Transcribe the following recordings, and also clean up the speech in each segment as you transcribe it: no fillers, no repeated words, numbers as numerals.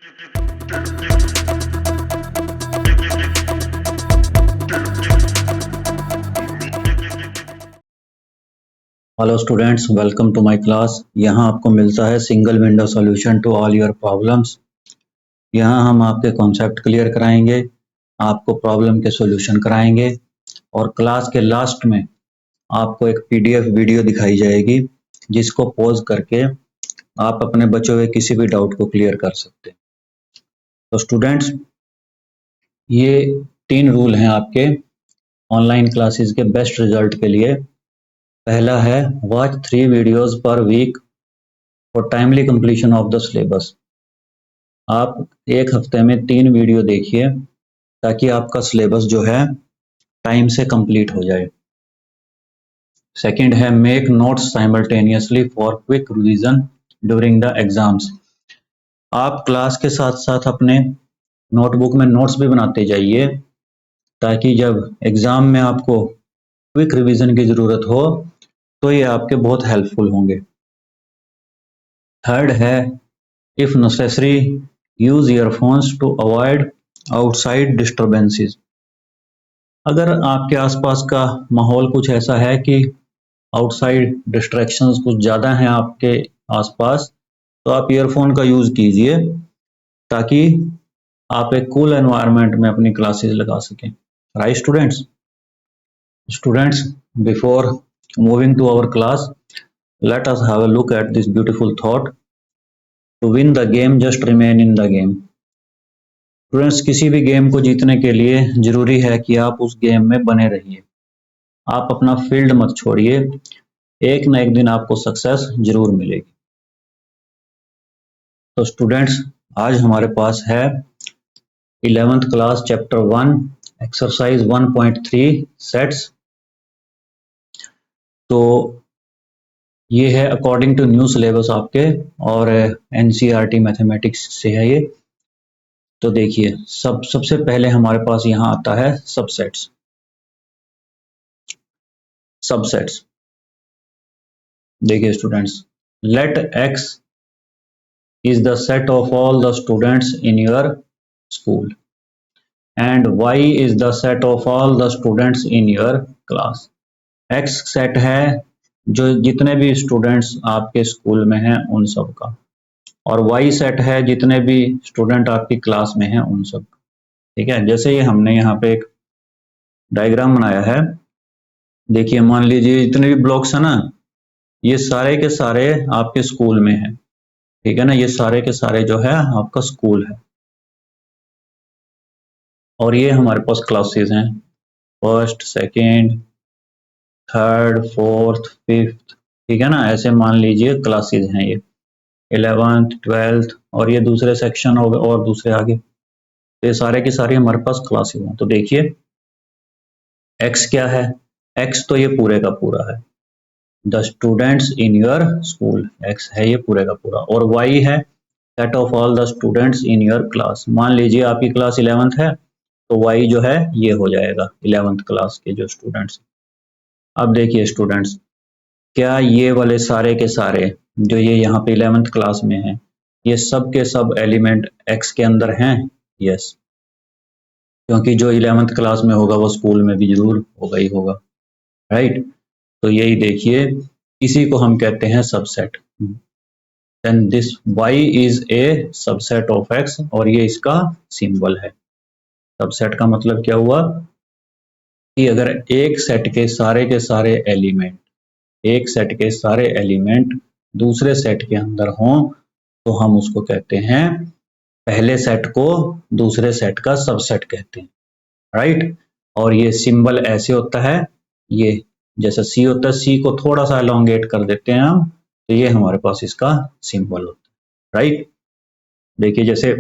Hello students, welcome to my class. यहाँ आपको मिलता है single window solution to all your problems. यहाँ हम आपके कॉन्सेप्ट क्लियर कराएंगे, आपको प्रॉब्लम के सॉल्यूशन कराएंगे और क्लास के लास्ट में आपको एक पीडीएफ वीडियो दिखाई जाएगी जिसको पॉज करके आप अपने बचे हुए किसी भी डाउट को क्लियर कर सकते हैं। तो स्टूडेंट्स, ये 3 रूल हैं आपके ऑनलाइन क्लासेस के बेस्ट रिजल्ट के लिए। पहला है watch 3 videos per week for timely completion of the syllabus. आप एक हफ्ते में 3 वीडियो देखिए ताकि आपका सिलेबस जो है टाइम से कंप्लीट हो जाए। सेकंड है make notes simultaneously for quick revision during the exams. आप क्लास के साथ साथ अपने नोटबुक में नोट्स भी बनाते जाइए ताकि जब एग्जाम में आपको क्विक रिवीजन की ज़रूरत हो तो ये आपके बहुत हेल्पफुल होंगे। थर्ड है if necessary use earphones to avoid outside disturbances. अगर आपके आसपास का माहौल कुछ ऐसा है कि आउटसाइड डिस्ट्रैक्शंस कुछ ज़्यादा हैं आपके आसपास, तो आप ईयरफोन का यूज़ कीजिए ताकि आप एक कूल एनवायरनमेंट में अपनी क्लासेस लगा सकें। Right students? Students, before moving to our class, let us have a look at this beautiful thought. To win the game, just remain in the game. Students, किसी भी गेम को जीतने के लिए जरूरी है कि आप उस गेम में बने रहिए, आप अपना फील्ड मत छोड़िए, एक ना एक दिन आपको सक्सेस जरूर मिलेगी। तो स्टूडेंट्स, आज हमारे पास है 11th class chapter 1 exercise 1.3 sets. तो ये है अकॉर्डिंग टू न्यू सिलेबस आपके और एनसीईआरटी मैथमेटिक्स से है ये। तो देखिए, सबसे पहले हमारे पास यहाँ आता है सबसेट्स। देखिए students, let X is the set of all the students in your school and Y is the set of all the students in your class. X set है जो जितने भी स्टूडेंट्स आपके स्कूल में हैं उन सब का, और वाई सेट है जितने भी स्टूडेंट आपकी क्लास में हैं उन सब का। ठीक है, जैसे ये हमने यहाँ पे एक डायग्राम बनाया है। देखिए, मान लीजिए जितने भी ब्लॉक्स हैं ना, ये सारे के सारे आपके स्कूल में हैं। ठीक है ना, ये सारे के सारे जो है आपका स्कूल है और ये हमारे पास क्लासेस हैं, first, second, third, fourth, fifth. ठीक है ना, ऐसे मान लीजिए क्लासेस हैं ये 11th, 12th और ये दूसरे सेक्शन हो गए और दूसरे आगे। तो ये सारे की सारी हमारे पास क्लासेस हैं। तो देखिए एक्स क्या है, एक्स तो ये पूरे का पूरा है, the students in your school, x है ये पूरे का पूरा। और वाई है set of all the students in your class. मान लीजिए आपकी क्लास 11th है तो वाई जो है ये हो जाएगा 11th क्लास के जो स्टूडेंट्स। अब देखिए स्टूडेंट्स, क्या ये वाले सारे के सारे जो ये यहाँ पे 11th क्लास में हैं, ये सब के सब एलिमेंट एक्स के अंदर हैं? यस, क्योंकि जो 11th क्लास में होगा वो स्कूल में भी जरूर होगा ही होगा। राइट, तो यही देखिए, इसी को हम कहते हैं subset. Then this y is a subset of x और ये इसका सिंबल है। सबसेट का मतलब क्या हुआ कि अगर एक सेट के सारे एलिमेंट, एक सेट के सारे एलिमेंट दूसरे सेट के अंदर हों तो हम उसको कहते हैं, पहले सेट को दूसरे सेट का सबसेट कहते हैं। राइट, और ये सिंबल ऐसे होता है, ये जैसा सी होता है, सी को थोड़ा सा एलोंगेट कर देते हैं हम, तो ये हमारे पास इसका सिंबल होता है। राइट, देखिए जैसे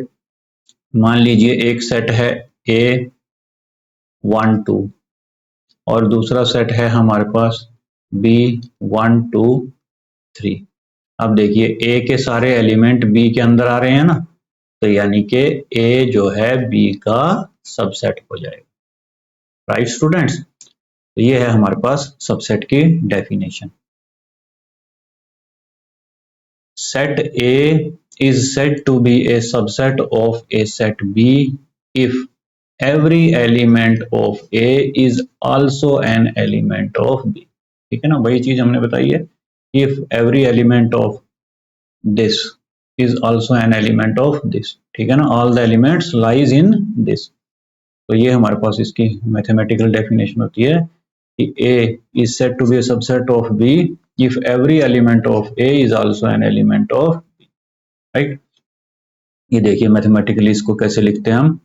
मान लीजिए एक सेट है A1 2 और दूसरा सेट है हमारे पास B1 2 3। अब देखिए A के सारे एलिमेंट B के अंदर आ रहे हैं ना, तो यानी कि A जो है B का सबसेट हो जाएगा। राइट स्टूडेंट्स, तो ये है हमारे पास सबसेट की definition. set A is said to be a subset of a set B if every element of A is also an element of B। ठीक है ना, वही चीज हमने बताई है, if every element of this is also an element of this, ठीक है ना, all the elements lies in this। तो ये हमारे पास इसकी मैथमेटिकल डेफिनेशन होती है कि A is said to be a subset of B if every element of A is also an element of B, right. ये देखिए मैथमेटिकली इसको कैसे लिखते हैं हम,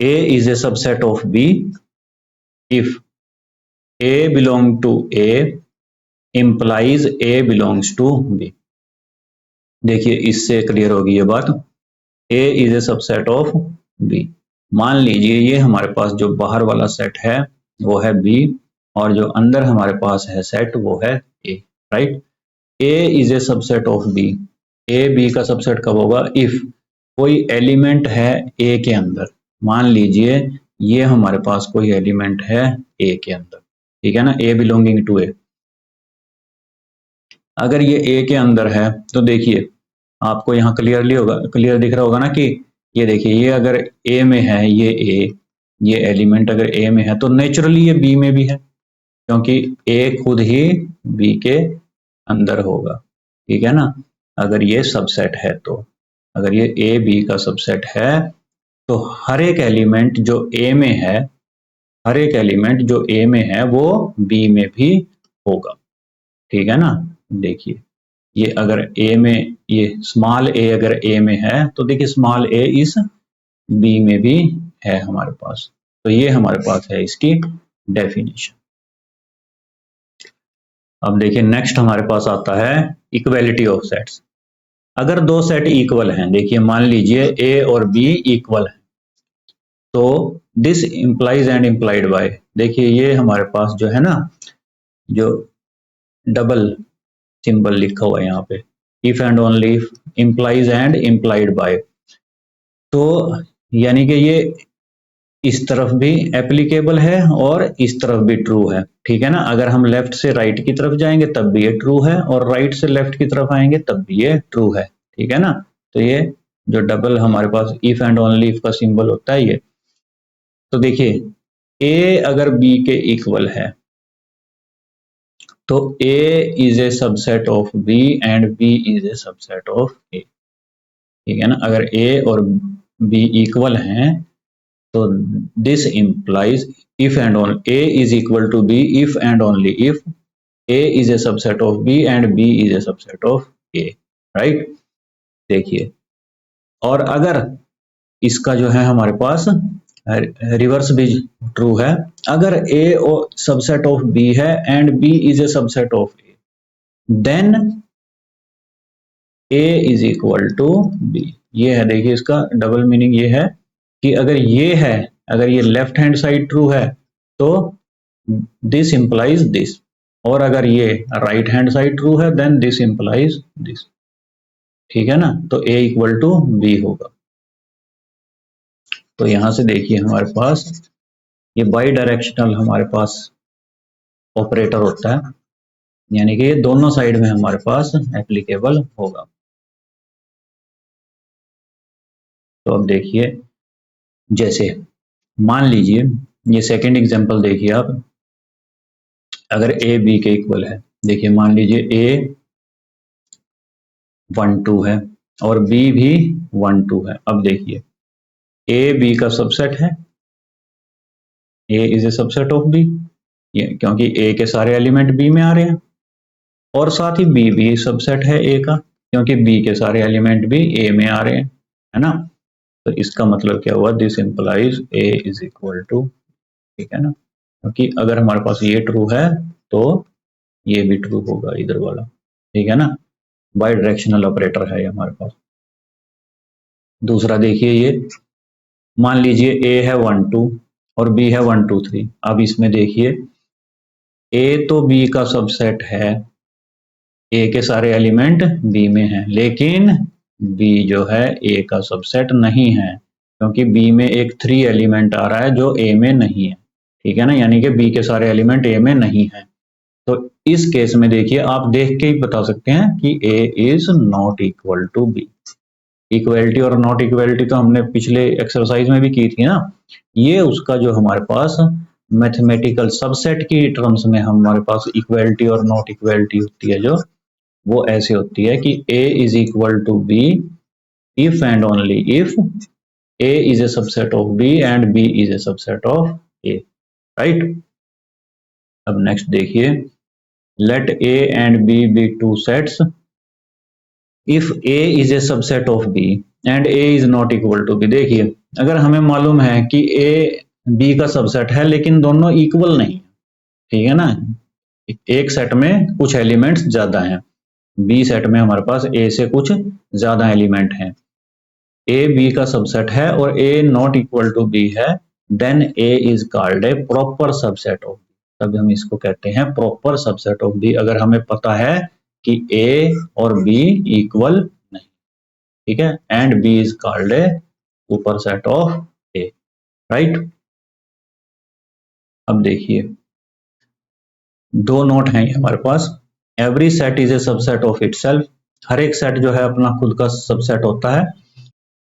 A is a subset of B if A belong to A implies A belongs to B। देखिए इससे clear होगी ये बात, A is a subset of B। मान लीजिए ये हमारे पास जो बाहर वाला सेट है वो है B और जो अंदर हमारे पास है सेट वो है A, right. A is a subset of B, A B का सबसेट कब होगा, इफ कोई एलिमेंट है A के अंदर। मान लीजिए ये हमारे पास कोई एलिमेंट है A के अंदर, ठीक है ना, A बिलोंगिंग टू A। अगर ये A के अंदर है तो देखिए आपको यहाँ क्लियर दिख रहा होगा ना कि ये देखिए ये अगर A में है, ये एलिमेंट अगर A में है तो नेचुरली ये B में भी है, क्योंकि A खुद ही B के अंदर होगा, ठीक है ना। अगर ये सबसेट है तो अगर ये A B का सबसेट है तो हर एक एलिमेंट जो A में है, हर एक एलिमेंट जो A में है वो B में भी होगा, ठीक है ना। देखिए ये अगर A में, ये स्मॉल a अगर A में है तो देखिए स्मॉल a इस B में भी है हमारे पास। तो ये हमारे पास है इसकी डेफिनेशन। अब देखिए नेक्स्ट हमारे पास आता है इक्वलिटी ऑफ सेट्स। अगर दो सेट इक्वल हैं, देखिए मान लीजिए A और B इक्वल है तो this implies and implied by, देखिए ये हमारे पास जो है ना, जो डबल सिंबल लिखा हुआ है यहाँ पे, if and only if, implies and implied by, तो यानी कि ये इस तरफ भी एप्लीकेबल है और इस तरफ भी ट्रू है, ठीक है ना। अगर हम लेफ्ट से राइट की तरफ जाएंगे तब भी ये ट्रू है और राइट से लेफ्ट की तरफ आएंगे तब भी ये ट्रू है, ठीक है ना। तो ये जो डबल हमारे पास इफ एंड ओनली इफ का सिंबल होता है ये, तो देखिए A अगर B के इक्वल है तो A is a subset of B and B is a subset of A, ठीक है ना। अगर A और B इक्वल हैं तो this implies if and only A is equal to B if and only if A is a subset of B and B is a subset of A, right। देखिए और अगर इसका जो है हमारे पास रिवर्स भी ट्रू है, अगर A सबसेट ऑफ B है and B is a subset of A, then A is equal to B। ये है, देखिए इसका डबल मीनिंग ये है कि अगर ये है, अगर ये लेफ्ट हैंड साइड ट्रू है तो दिस इंप्लाइज दिस, और अगर ये राइट हैंड साइड ट्रू है देन दिस इंप्लाइज दिस, ठीक है ना। तो A इक्वल टू B होगा। तो यहां से देखिए हमारे पास ये बाई डायरेक्शनल हमारे पास ऑपरेटर होता है, यानी कि ये दोनों साइड में हमारे पास एप्लीकेबल होगा। तो अब देखिए जैसे मान लीजिए ये सेकंड एग्जांपल देखिए आप, अगर A B के इक्वल है, देखिए मान लीजिए A 1 2 है और B भी 1 2 है। अब देखिए A B का सबसेट है, A is a subset of B, क्योंकि A के सारे एलिमेंट B में आ रहे हैं, और साथ ही B भी सबसेट है A का, क्योंकि B के सारे एलिमेंट भी A में आ रहे हैं, है ना। तो इसका मतलब क्या हुआ, this implies A is equal to, ठीक है ना, क्योंकि अगर हमारे पास ये ट्रू है तो ये भी ट्रू होगा इधर वाला, ठीक है ना। बाई डायरेक्शनल ऑपरेटर है ये हमारे पास। दूसरा देखिए ये मान लीजिए A है 1 2 और B है 1 2 3। अब इसमें देखिए A तो B का सबसेट है, A के सारे एलिमेंट B में हैं, लेकिन B जो है A का सबसेट नहीं है, क्योंकि B में एक 3 एलिमेंट आ रहा है जो A में नहीं है, ठीक है ना, यानी कि B के सारे एलिमेंट A में नहीं है। तो इस केस में देखिए आप देख के ही बता सकते हैं कि A is not equal to B। Equality और नॉट इक्वलिटी तो हमने पिछले एक्सरसाइज में भी की थी ना, ये उसका जो हमारे पास मैथमेटिकल सबसेट की टर्म्स में हमारे पास इक्वलिटी और नॉट इक्वलिटी होती है जो, वो ऐसे होती है कि A is equal to B if and only if A is a subset of B and B is a subset of A, right? अब नेक्स्ट देखिए, let A and B be two sets if A is a subset of B and A is not equal to B। देखिए अगर हमें मालूम है कि A B का subset है लेकिन दोनों इक्वल नहीं, ठीक है ना, एक सेट में कुछ एलिमेंट्स ज्यादा हैं, बी सेट में हमारे पास ए से कुछ ज्यादा एलिमेंट हैं, ए बी का सबसेट है और A not equal to B है, then A is called a proper subset of B. तब हम इसको कहते हैं प्रॉपर सबसेट ऑफ बी, अगर हमें पता है कि ए और बी इक्वल नहीं, ठीक है, and B is called a super set of A, right. अब देखिए दो नोट हैं हमारे पास, every set is a subset of itself, हर एक सेट जो है अपना खुद का सबसेट होता है।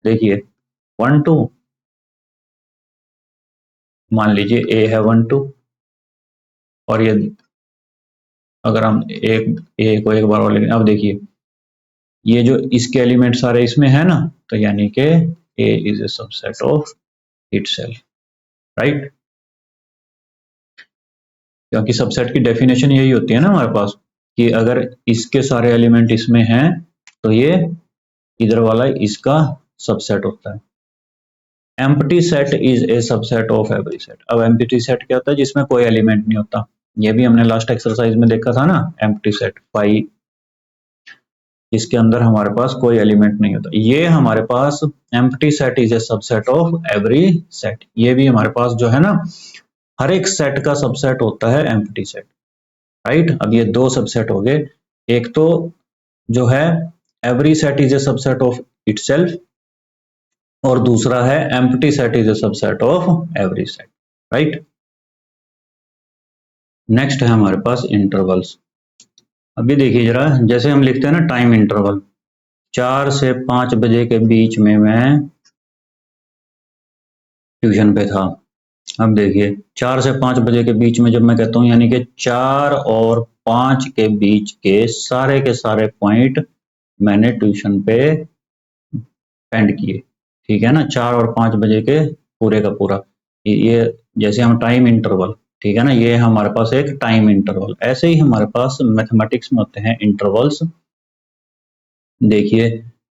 देखिए 1 2, मान लीजिए ए है 1 2, और ये अगर हम एक ए को एक बार और लेंगे, अब देखिए ये जो इसके एलिमेंट सारे इसमें है ना, तो यानी कि A is a subset of itself, right, क्योंकि सबसेट की डेफिनेशन यही होती है ना हमारे पास कि अगर इसके सारे एलिमेंट इसमें हैं तो ये इधर वाला इसका सबसेट होता है। Empty set is a subset of every set. अब एम्प्टी सेट क्या होता है, जिसमें कोई एलिमेंट नहीं होता, ये भी हमने लास्ट एक्सरसाइज में देखा था ना, एम्प्टी सेट फाई, इसके अंदर हमारे पास कोई एलिमेंट नहीं होता, ये हमारे पास empty set is a subset of every set, ये भी हमारे पास जो है ना हर एक सेट का सबसेट होता है एम्प्टी सेट, राइट। अब ये दो सबसेट हो गए, एक तो जो है every set is a subset of itself, और दूसरा है empty set is a subset of every set, right. Next है हमारे पास इंटरवल्स। अभी देखिए जरा, जैसे हम लिखते हैं ना टाइम इंटरवल, 4 से 5 बजे के बीच में मैं ट्यूशन पे था। अब देखिए 4 से 5 बजे के बीच में जब मैं कहता हूँ, यानी कि 4 और 5 के बीच के सारे पॉइंट मैंने ट्यूशन पे स्पेंड किए, ठीक है ना, 4 और 5 बजे के पूरे का पूरा, ये जैसे हम टाइम इंटरवल, ठीक है ना, ये हमारे पास एक टाइम इंटरवल, ऐसे ही हमारे पास मैथमेटिक्स में होते हैं इंटरवल्स। देखिए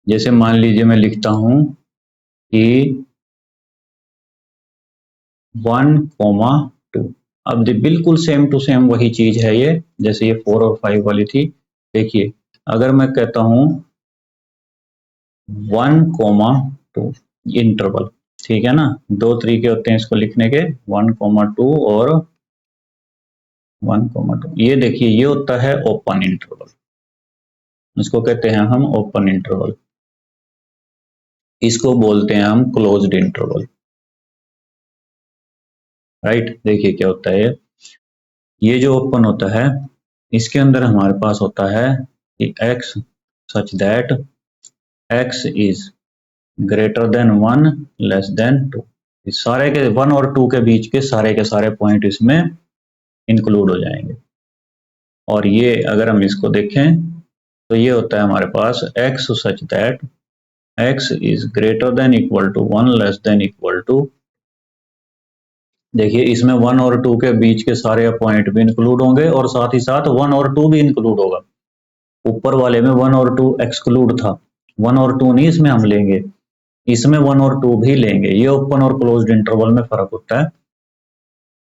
जैसे मान लीजिए मैं लिखता हूं कि 1,2, अब बिल्कुल सेम टू सेम वही चीज है ये, जैसे ये 4 और 5 वाली थी। देखिए अगर मैं कहता हूं 1,2 इंटरवल, ठीक है ना, दो तरीके होते हैं इसको लिखने के, 1,2 और 1,2, ये देखिए ये होता है ओपन इंटरवल, इसको कहते हैं हम ओपन इंटरवल, इसको बोलते हैं हम क्लोज्ड इंटरवल, राइट। देखिए क्या होता है, ये जो ओपन होता है इसके अंदर हमारे पास होता है कि x such that x is greater then 1 less then 2, सारे के 1 और 2 के बीच के सारे पॉइंट इसमें इंक्लूड हो जाएंगे। और ये अगर हम इसको देखें तो ये होता है हमारे पास x such that x is greater than equal to 1 less than equal to, देखिए इसमें 1 और 2 के बीच के सारे पॉइंट भी इंक्लूड होंगे और साथ ही साथ 1 और 2 भी इंक्लूड होगा, ऊपर वाले में 1 और 2 एक्सक्लूड था, 1 और 2 नहीं इसमें हम लेंगे, इसमें 1 और 2 भी लेंगे। ये ओपन और क्लोज्ड इंटरवल में फर्क होता है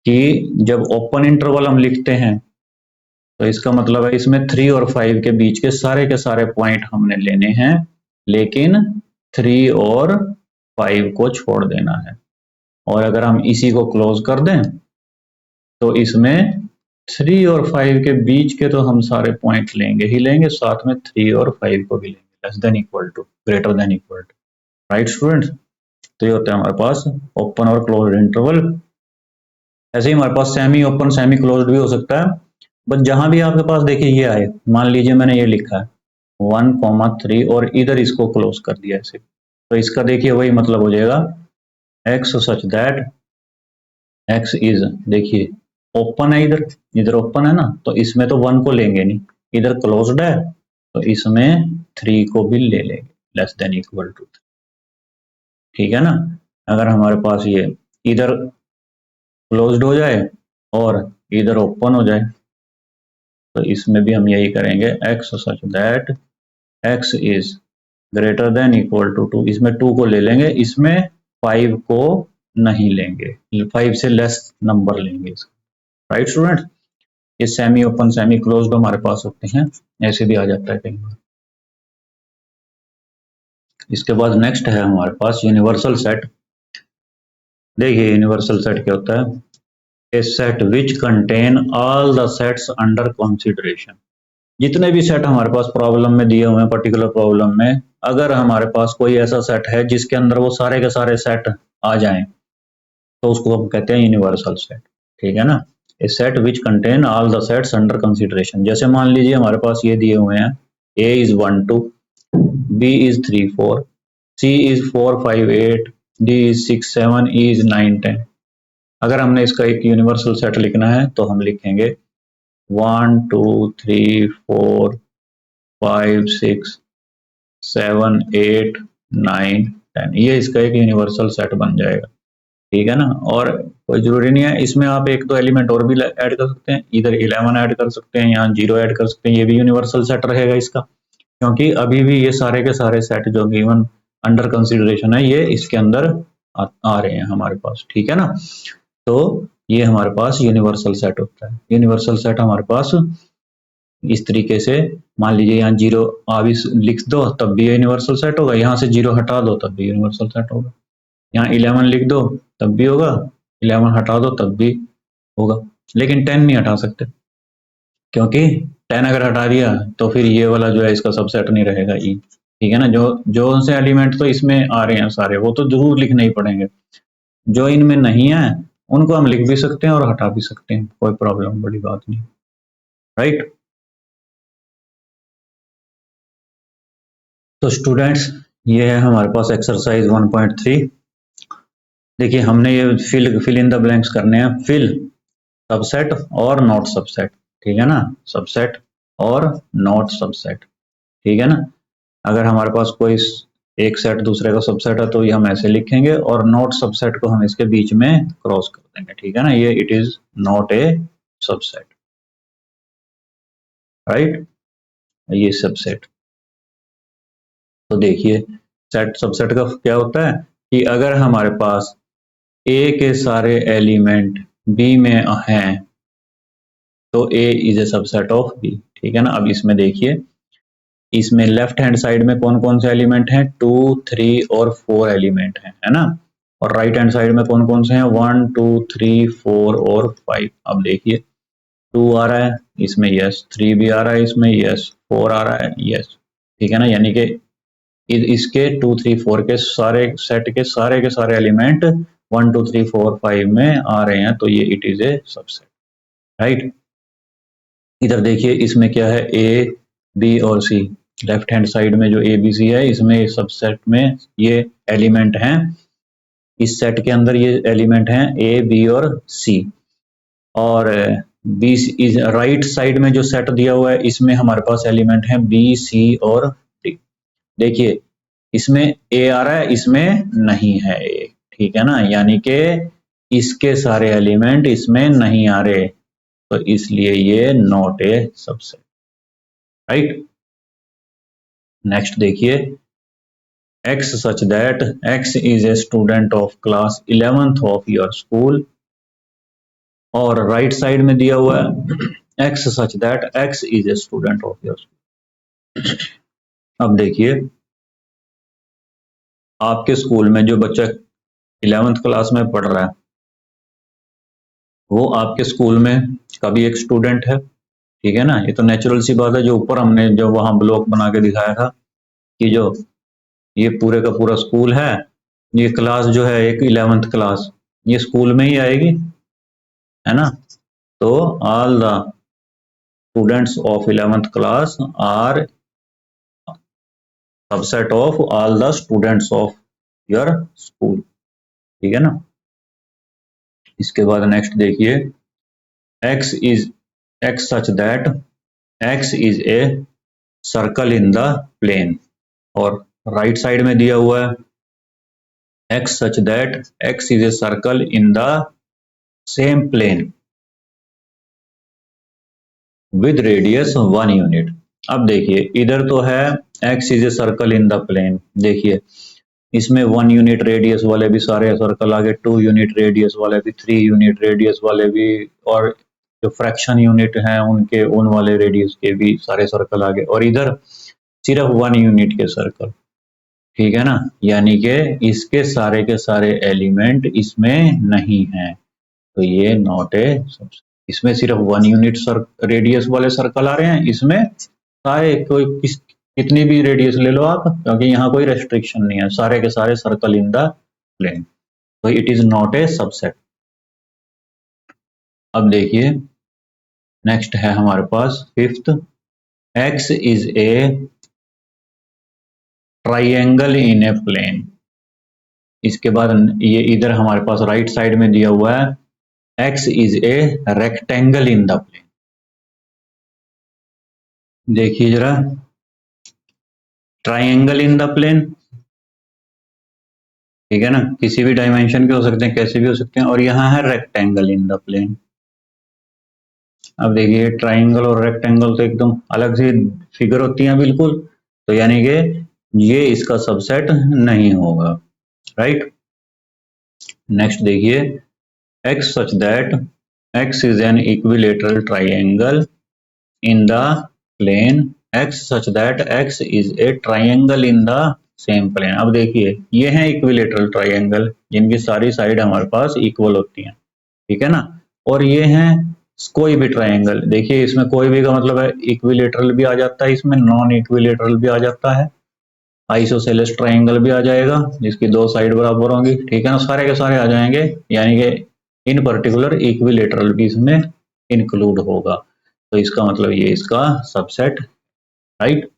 कि जब ओपन इंटरवल हम लिखते हैं तो इसका मतलब है इसमें 3 और 5 के बीच के सारे पॉइंट हमने लेने हैं, लेकिन 3 और 5 को छोड़ देना है। और अगर हम इसी को क्लोज कर दें तो इसमें 3 और 5 के बीच के तो हम सारे पॉइंट लेंगे ही लेंगे, साथ में 3 और 5 को भी लेंगे, less than equal to, greater than equal to, right students. तो ये होता है हमारे पास ओपन और क्लोज्ड इंटरवल। ऐसे ही हमारे पास सेमी ओपन सेमी क्लोज्ड भी हो सकता है, बस जहां भी आपके पास देखिए ये आए, मान लीजिए मैंने ये लिखा है 1,3 और इधर इसको क्लोज कर दिया ऐसे, तो इसका देखिए वही मतलब हो जाएगा x such that x is, देखिए ओपन है, इधर इधर ओपन है ना, तो इसमें तो 1 को लेंगे नहीं, इधर क्लोज्ड है तो इसमें 3 को भी ले लेंगे, लेस देन इक्वल टू, ठीक है ना। अगर हमारे पास ये इधर क्लोज्ड हो जाए और इधर ओपन हो जाए, तो इसमें भी हम यही करेंगे, x such that x is greater than equal to 2, इसमें 2 को ले लेंगे, इसमें 5 को नहीं लेंगे, 5 से लेस नंबर लेंगे, राइट स्टूडेंट। ये सेमी ओपन सेमी क्लोज्ड हमारे पास होते हैं, ऐसे भी आ जाता है कई बार। इसके बाद नेक्स्ट है हमारे पास यूनिवर्सल सेट। देखिए यूनिवर्सल सेट क्या होता है, a set which contain all the sets under consideration. जितने भी सेट हमारे पास प्रॉब्लम में दिए हुए हैं, पर्टिकुलर प्रॉब्लम में अगर हमारे पास कोई ऐसा सेट है जिसके अंदर वो सारे के सारे सेट आ जाएं, तो उसको हम कहते हैं यूनिवर्सल सेट, ठीक है ना। A set which contain all the sets under consideration, जैसे मान लीजिए हमारे पास ये दिए हुए हैं, A is 1 2, B is 3 4, C is 4 5 8, D is 6 7, E is 9 10। अगर हमने इसका एक यूनिवर्सल सेट लिखना है तो हम लिखेंगे 1 2 3 4 5 6 7 8 9 10, ये इसका एक यूनिवर्सल सेट बन जाएगा, ठीक है ना। और कोई जरूरी नहीं है, इसमें आप एक दो एलिमेंट और भी ऐड कर सकते हैं, इधर 11 ऐड कर सकते हैं, यहाँ 0 ऐड कर सकते हैं, ये भी यूनिवर्सल सेट रहेगा इसका, क्योंकि अभी भी ये सारे के सारे सेट जो गिवन अंडर कंसीडरेशन है ये इसके अंदर आ रहे हैं हमारे पास, ठीक है ना। तो ये हमारे पास यूनिवर्सल सेट होता है। यूनिवर्सल सेट हमारे पास इस तरीके से, मान लीजिए यहाँ 0 आप लिख दो तब भी यूनिवर्सल सेट होगा, यहाँ से 0 हटा दो तब भी यूनिवर्सल सेट होगा, यहाँ 11 लिख दो तब भी होगा, 11 हटा दो तब भी होगा, लेकिन 10 नहीं हटा सकते, क्योंकि 10 अगर हटा दिया तो फिर ये वाला जो है इसका सबसेट नहीं रहेगा ई, ठीक है ना। जो जो से एलिमेंट तो इसमें आ रहे हैं सारे, वो तो जरूर लिखने ही पड़ेंगे, जो इनमें नहीं है उनको हम लिख भी सकते हैं और हटा भी सकते हैं, कोई प्रॉब्लम बड़ी बात नहीं, राइट। तो स्टूडेंट्स ये है हमारे पास एक्सरसाइज 1.3। देखिए हमने ये फिल इन द ब्लैंक्स करने हैं, फिल सबसेट और नॉट सबसेट, ठीक है ना, सबसेट और नॉट सबसेट, ठीक है ना। अगर हमारे पास कोई एक सेट दूसरे का सबसेट है तो ये हम ऐसे लिखेंगे, और नॉट सबसेट को हम इसके बीच में क्रॉस कर देंगे, ठीक है ना, ये it is not a subset, right, ये सबसेट। तो देखिए सेट सबसेट का क्या होता है कि अगर हमारे पास ए के सारे एलिमेंट बी में हैं तो A is a subset of B, ठीक है ना। अब इसमें देखिए, इसमें लेफ्ट हैंड साइड में कौन कौन से एलिमेंट हैं, 2 3 और 4 एलिमेंट हैं, है ना। और राइट हैंड साइड में कौन कौन से हैं, 1 2 3 4 और 5। अब देखिए 2 आ रहा है इसमें, यस, 3 भी आ रहा है इसमें, यस, 4 आ रहा है, यस, ठीक है ना। यानी कि इसके 2 3 4 के सारे सेट के सारे एलिमेंट 1 2 3 4 5 में आ रहे हैं, तो ये it is a subset, right. इधर देखिए इसमें क्या है, ए बी और सी, लेफ्ट हैंड साइड में जो ए बी सी है इसमें सबसेट में ये एलिमेंट हैं, इस सेट के अंदर ये एलिमेंट हैं ए बी और सी। और बी इज राइट साइड में जो सेट दिया हुआ है इसमें हमारे पास एलिमेंट हैं बी सी और डी। देखिए इसमें ए आ रहा है, इसमें नहीं है ए, ठीक है ना, यानी कि इसके सारे एलिमेंट इसमें नहीं आ रहे, तो इसलिए ये not a subset, right. Next देखिए, x such that x is a student of class 11th of your school, और राइट साइड में दिया हुआ है x such that x is a student of your school। अब देखिए आपके स्कूल में जो बच्चा 11th क्लास में पढ़ रहा है वो आपके स्कूल में का भी एक स्टूडेंट है, ठीक है ना। ये तो नेचुरल सी बात है, जो ऊपर हमने जो वहां ब्लॉक बना के दिखाया था कि जो ये पूरे का पूरा स्कूल है, ये क्लास जो है एक 11th क्लास ये स्कूल में ही आएगी, है ना। तो all the students of 11th class are subset of all the students of your school. ठीक है ना। इसके बाद नेक्स्ट देखिए, x such that x is a circle in the plane, और राइट साइड में दिया हुआ है x such that x is a circle in the same plane with radius 1 unit. अब देखिए इधर तो है x is a circle in the plane, देखिए इसमें 1 यूनिट रेडियस वाले भी सारे सर्कल आ गए, 2 यूनिट रेडियस वाले भी, 3 यूनिट रेडियस वाले भी, और जो फ्रैक्शन यूनिट हैं उनके उन वाले रेडियस के भी सारे सर्कल आ गए, और इधर सिर्फ 1 यूनिट के सर्कल। ठीक है ना, यानी कि इसके के सारे एलिमेंट इसमें नहीं हैं, तो ये नॉट ए सबसेट। इसमें सिर्फ 1 यूनिट रेडियस वाले सर्कल आ रहे हैं, इसमें सारे कोई कितनी भी रेडियस ले लो आप, क्योंकि यहाँ कोई रेस्ट्रिक्शन नहीं है, सारे के सारे सर्कल इन द प्लेन, तो it is not a subset. अब देखिए नेक्स्ट है हमारे पास fifth, x is a triangle in a plane. इसके बाद ये इधर हमारे पास राइट साइड में दिया हुआ है x is a rectangle in the plane. देखिए जरा, ट्राइंगल इन द प्लेन, ठीक है ना, किसी भी डायमेंशन के हो सकते हैं, कैसे भी हो सकते हैं, और यहाँ है रेक्टेंगल इन द प्लेन। अब देखिए ट्राइंगल और रेक्टेंगल तो एकदम अलग सी फिगर होती हैं बिल्कुल, तो यानी कि ये इसका सबसेट नहीं होगा, राइट। नेक्स्ट देखिए, x such that x is an equilateral triangle in the plane x such that x is a triangle in the same plane। अब देखिए ये है इक्विलेटरल ट्राइंगल जिनकी सारी साइड हमारे पास इक्वल होती हैं, ठीक है ना, और ये हैं कोई भी ट्राइंगल। देखिए इसमें कोई भी का मतलब है इक्विलेटरल भी आ जाता है, इसमें नॉन इक्विलेटरल भी आ जाता है, आइसोसेलेस ट्राइंगल भी आ जाएगा जिसकी दो साइड बराबर होंगी, ठीक है ना, सारे के सारे आ जाएंगे, यानी कि इन पर्टिकुलर इक्विलेटरल भी इसमें इंक्लूड होगा, तो इसका मतलब ये इसका सबसेट, राइट।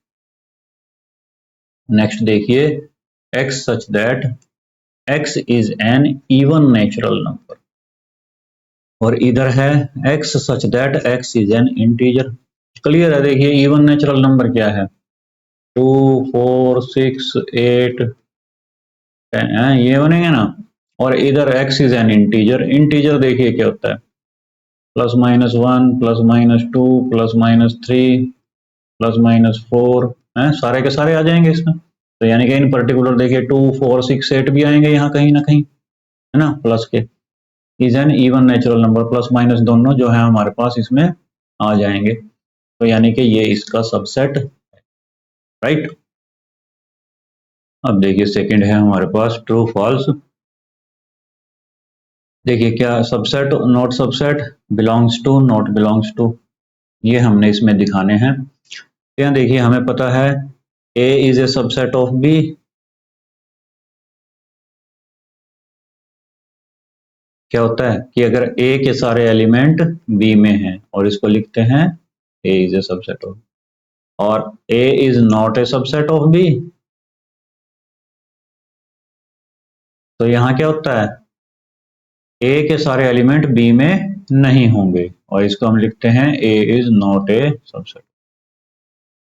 नेक्स्ट देखिए, x such that x is an even natural number, और इधर है x such that x is an integer. Clear है, देखिए इवन नेचुरल नंबर क्या है, 2 4 6 8 10, ये बनेंगे ना, और इधर x is an integer. Integer देखिए क्या होता है, +-1 +-2 +-3 +-4 है, सारे के सारे आ जाएंगे इसमें, तो यानी कि इन पर्टिकुलर देखिए 2 4 6 8 भी आएंगे यहाँ कहीं ना कहीं, है ना, प्लस के। Is an even natural number, plus minus दोनों जो है हमारे पास इसमें आ जाएंगे, तो यानी कि ये इसका सबसेट, राइट। अब देखिए सेकंड है हमारे पास ट्रू फॉल्स। देखिए क्या subset, not subset, belongs to, not belongs to, ये हमने इसमें दिखाने हैं। यहाँ देखिए हमें पता है A is a subset of B, क्या होता है कि अगर A के सारे एलिमेंट B में हैं और इसको लिखते हैं A is a subset of, और A is not a subset of B, तो यहाँ क्या होता है A के सारे एलिमेंट B में नहीं होंगे, और इसको हम लिखते हैं A is not a subset,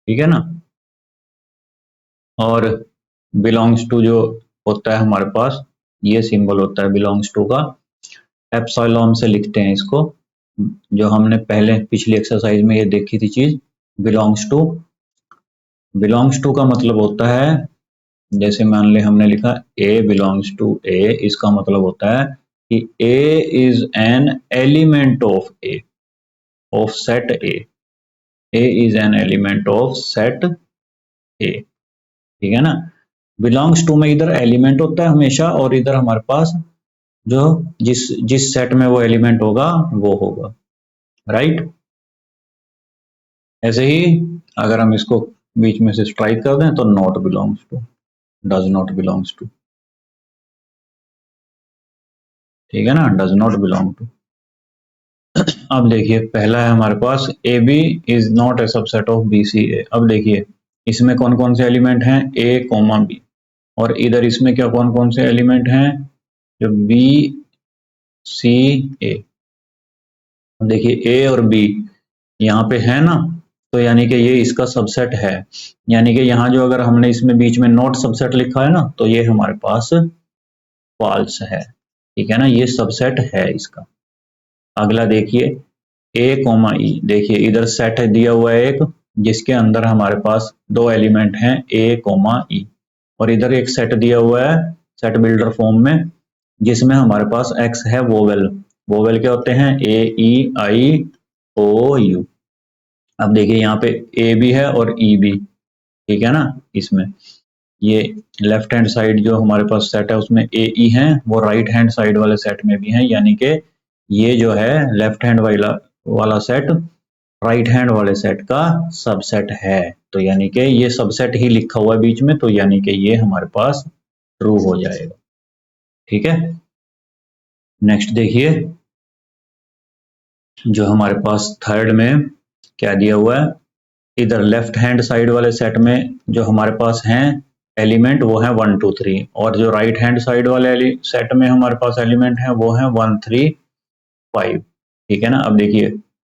ठीक है ना। और बिलोंग्स टू जो होता है हमारे पास, ये सिंबल होता है बिलोंग्स टू का, एप्सिलॉन से लिखते हैं इसको, जो हमने पहले पिछली एक्सरसाइज में ये देखी थी चीज। बिलोंग्स टू का मतलब होता है, जैसे मान ले हमने लिखा A बिलोंग्स टू A, इसका मतलब होता है कि A is an element of A, of set A is an element of set A, ठीक है ना। बिलोंग्स टू में इधर एलिमेंट होता है हमेशा, और इधर हमारे पास जो जिस सेट में वो एलिमेंट होगा वो होगा, राइट। ऐसे ही अगर हम इसको बीच में से स्ट्राइक कर दें तो not belongs to, does not belongs to, ठीक है ना, डज नॉट बिलोंग टू। अब देखिए पहला है हमारे पास A B is not a subset of B C A. अब देखिए इसमें कौन कौन से एलिमेंट हैं, ए कॉमा बी, और इधर इसमें क्या कौन कौन से एलिमेंट हैं, जो बी सी ए। अब देखिए ए और बी यहाँ पे है ना, तो यानी कि ये इसका सबसेट है। यानी कि यहाँ जो अगर हमने इसमें बीच में नॉट सबसेट लिखा है ना, तो ये हमारे पास फॉल्स है, ठीक है ना, ये सबसेट है इसका। अगला देखिए ए कॉमा ई, देखिए इधर सेट दिया हुआ है एक, जिसके अंदर हमारे पास दो एलिमेंट हैं ए कॉमा ई, और इधर एक सेट दिया हुआ है सेट बिल्डर फॉर्म में, जिसमें हमारे पास एक्स है वोवेल। वोवेल क्या होते हैं, ए ई आई ओ यू। अब देखिए यहाँ पे ए भी है और ई भी, ठीक है ना। इसमें ये लेफ्ट हैंड साइड जो हमारे पास सेट है उसमें ए ई है, वो राइट हैंड साइड वाले सेट में भी है, यानी कि ये जो है लेफ्ट हैंड वाला सेट राइट हैंड वाले सेट का सबसेट है। तो यानी कि ये सबसेट ही लिखा हुआ है बीच में, तो यानी कि ये हमारे पास ट्रू हो जाएगा, ठीक है। नेक्स्ट देखिए जो हमारे पास थर्ड में क्या दिया हुआ है, इधर लेफ्ट हैंड साइड वाले सेट में जो हमारे पास हैं एलिमेंट वो है 1 2 3, और जो राइट हैंड साइड वाले सेट में हमारे पास एलिमेंट है वो है 1 3 5, ठीक है ना। अब देखिए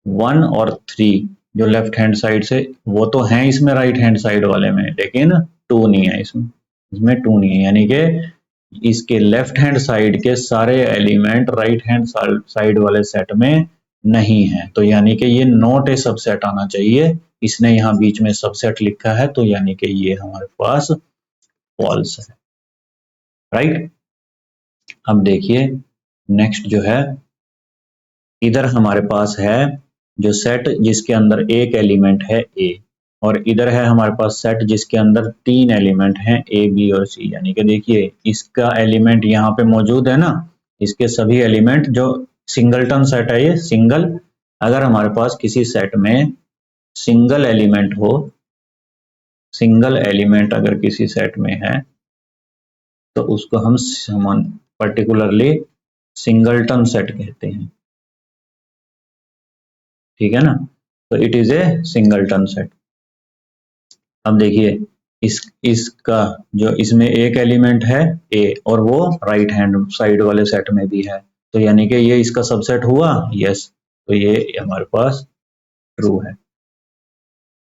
1 और 3 जो लेफ्ट हैंड साइड से वो तो हैं इसमें राइट हैंड साइड वाले में, लेकिन 2 नहीं है इसमें, इसमें 2 नहीं है, यानी कि इसके लेफ्ट हैंड साइड के सारे एलिमेंट राइट हैंड साइड वाले सेट में नहीं है, तो यानी कि ये नॉट ए सबसेट आना चाहिए। इसने यहाँ बीच में सबसेट लिखा है, तो यानी कि ये हमारे पास फॉल्स है, राइट। अब देखिए नेक्स्ट जो है, इधर हमारे पास है जो सेट जिसके अंदर एक एलिमेंट है ए, और इधर है हमारे पास सेट जिसके अंदर 3 एलिमेंट हैं ए बी और सी, यानी कि देखिए इसका एलिमेंट यहाँ पे मौजूद है ना, इसके सभी एलिमेंट जो सिंगलटन सेट है, ये सिंगल, अगर हमारे पास किसी सेट में सिंगल एलिमेंट हो, सिंगल एलिमेंट अगर किसी सेट में है तो उसको हम पर्टिकुलरली सिंगलटन सेट कहते हैं, ठीक है ना, तो it is a singleton set. अब देखिए इसका जो इसमें एक एलिमेंट है ए, और वो राइट हैंड साइड वाले सेट में भी है, तो यानी कि ये इसका सबसेट हुआ, यस, तो ये हमारे पास ट्रू है।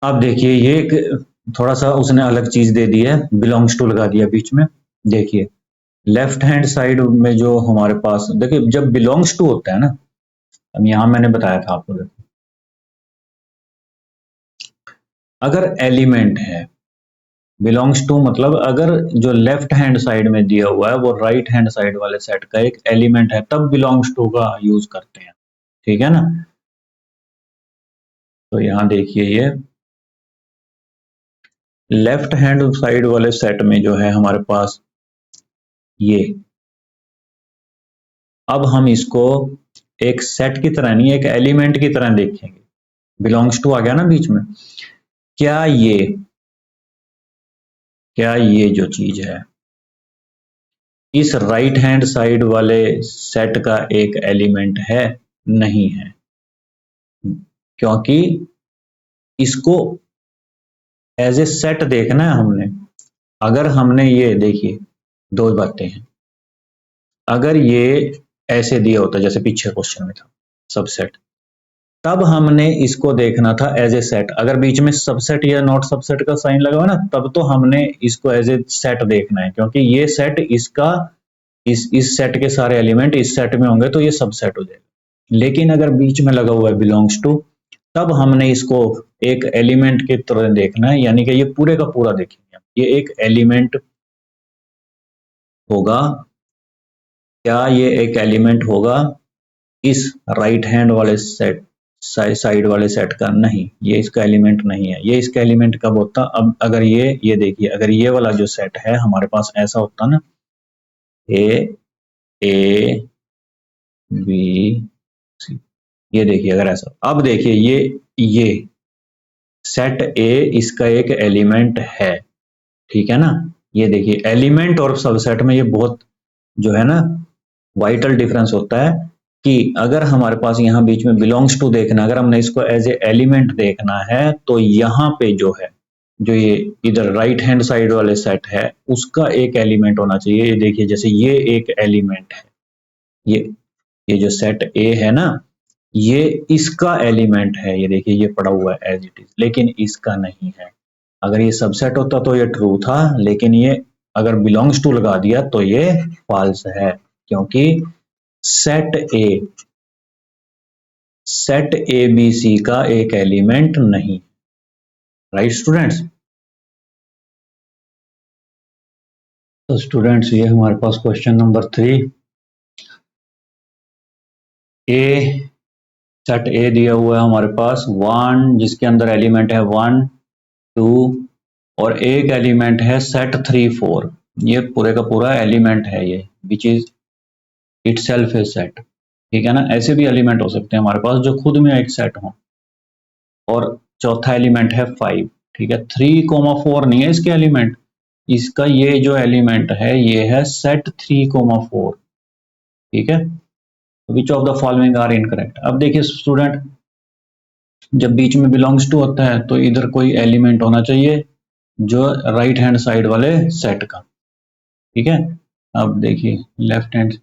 अब देखिए ये एक थोड़ा सा उसने अलग चीज दे दी है, बिलोंग्स टू लगा दिया बीच में। देखिए लेफ्ट हैंड साइड में जो हमारे पास, देखिए जब बिलोंग्स टू होता है ना, अब यहां मैंने बताया था आपको, देखिए अगर एलिमेंट है, बिलोंग्स टू मतलब अगर जो लेफ्ट हैंड साइड में दिया हुआ है वो राइट हैंड साइड वाले सेट का एक एलिमेंट है, तब बिलोंग्स टू का यूज करते हैं, ठीक है ना। तो यहां देखिए ये लेफ्ट हैंड साइड वाले सेट में जो है हमारे पास ये, अब हम इसको एक सेट की तरह नहीं एक एलिमेंट की तरह देखेंगे। बिलोंग्स टू आ गया ना बीच में, क्या ये जो चीज है इस राइट हैंड साइड वाले सेट का एक एलिमेंट है, नहीं है, क्योंकि इसको एज ए सेट देखना है हमने। अगर हमने ये देखिए दो बातें हैं, अगर ये ऐसे दिया होता जैसे पीछे क्वेश्चन में था सबसेट, तब हमने इसको देखना था एज ए सेट। अगर बीच में सबसेट या नॉट सबसेट का साइन लगा हुआ ना, तब तो हमने इसको एज ए सेट देखना है, क्योंकि ये सेट इसका इस सेट के सारे एलिमेंट इस सेट में होंगे तो ये सबसेट हो जाएगा। लेकिन अगर बीच में लगा हुआ है बिलोंग्स टू, तब हमने इसको एक एलिमेंट की तरह देखना है, यानी कि ये पूरे का पूरा देखेंगे, ये एक एलिमेंट होगा, क्या ये एक एलिमेंट होगा इस राइट हैंड वाले सेट साइड वाले सेट का, नहीं, ये इसका एलिमेंट नहीं है। ये इसका एलिमेंट कब होता, अब अगर ये देखिए अगर ये वाला जो सेट है हमारे पास ऐसा होता ना, ए बी सी, ये देखिए अगर ऐसा, अब देखिए ये सेट ए इसका एक एलिमेंट है, ठीक है ना। ये देखिए एलिमेंट और सबसेट में ये बहुत जो है ना वाइटल डिफरेंस होता है, कि अगर हमारे पास यहाँ बीच में बिलोंग्स टू देखना, अगर हमने इसको एज ए एलिमेंट देखना है तो यहाँ पे जो है, जो ये इधर राइट हैंड साइड वाले सेट है उसका एक एलिमेंट होना चाहिए। ये देखिए जैसे ये एक एलिमेंट है, ये जो सेट ए है ना, ये इसका एलिमेंट है, ये देखिए ये पड़ा हुआ है एज इट इज, लेकिन इसका नहीं है। अगर ये सबसेट होता तो ये ट्रू था, लेकिन ये अगर बिलोंग्स टू लगा दिया तो ये फॉल्स है, क्योंकि सेट ए बी सी का एक एलिमेंट नहीं। Right students? तो स्टूडेंट्स ये हमारे पास question number 3, a set A दिया हुआ है हमारे पास 1, जिसके अंदर एलिमेंट है 1 2 और एक एलिमेंट है सेट 3 4। ये पूरे का पूरा एलिमेंट है ये, which is itself A set. ठीक है ना, ऐसे भी एलिमेंट हो सकते हैं हमारे पास जो खुद में एक सेट हो। और चौथा एलिमेंट है 5। ठीक है, 3,4 नहीं है इसके एलिमेंट, इसका ये जो एलिमेंट है ये है सेट 3,4। ठीक है, which of the following are incorrect. अब देखिए स्टूडेंट, जब बीच में बिलोंग्स टू होता है तो इधर कोई एलिमेंट होना चाहिए जो राइट हैंड साइड वाले सेट का। ठीक है, अब देखिए लेफ्ट हैंड,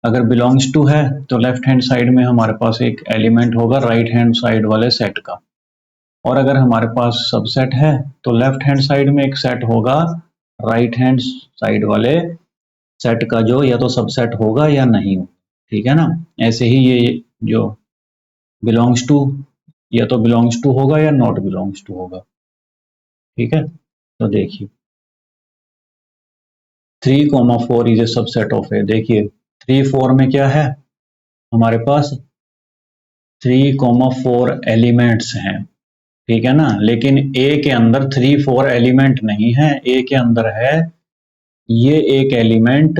अगर बिलोंग्स टू है तो लेफ्ट हैंड साइड में हमारे पास एक एलिमेंट होगा राइट हैंड साइड वाले सेट का, और अगर हमारे पास सबसेट है तो लेफ्ट हैंड साइड में एक सेट होगा राइट हैंड साइड वाले सेट का, जो या तो सबसेट होगा या नहीं होगा। ठीक है ना, ऐसे ही ये जो बिलोंग्स टू या तो बिलोंग्स टू होगा या नॉट बिलोंग्स टू होगा। ठीक है, तो देखिए 3,4 इज ए सबसेट ऑफ ए। देखिए 3 4 में क्या है हमारे पास, 3,4 एलिमेंट्स हैं। ठीक है ना, लेकिन ए के अंदर 3 4 एलिमेंट नहीं है, ए के अंदर है ये एक element